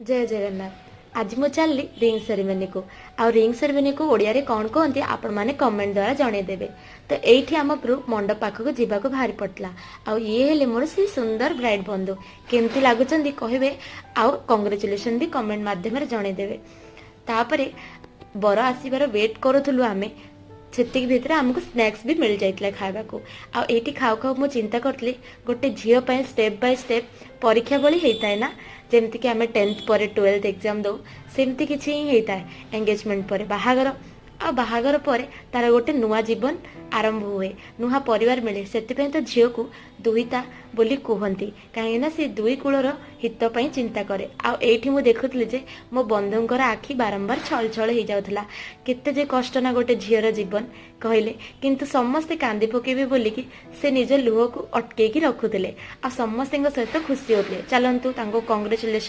जय जगन्नाथ। आज मु चलली रिंग सेरेमनी को। आ रिंग सेरेमनी को ओडिया रे कौन कहते आपण माने कमेंट द्वारा जनईदेवे। तो एठी आम ग्रुप मंडप पाखक जावाक बाहरी पड़ता। आ ये हेले मोर से सुंदर ब्राइड बंधु केमती लगुच कहे आउ कंग्रेचुलेसन भी कमेंट मध्यम जनईदेवे। तापरे बर आसबार वेट करूँ आम से भितर आमको स्नैक्स भी मिल जाता खावा को। आठी खाऊ खाऊ मु चिंता करी गोटे झील स्टेप बाय स्टेप परीक्षा भली होता है ना, जमती कि आम 10th पर 12th एग्जाम दो सेमती किसी ही होता है। एंगेजमेंट पर बाहागर आ बाहागर पर तार गोटे नुआ जीवन आरंभ हुए, नुआ परिवार मिले। से तो झील को दुहिता बोली कहती कहीं से दुई कूलर हित पर चिंता करे। आठी मुझे देखुली जे मो बंधुंकर आखि बारंबार छल छल हो जाऊला। केते जे कष्ट ना गोटे झीर जीवन कहले, किंतु समस्ते कांदी पकेबे बोलिकी से निज लुह को अटकेकी रखुले। आ समस्त सहित खुशी होते। चलतु कंग्रेचुलेसन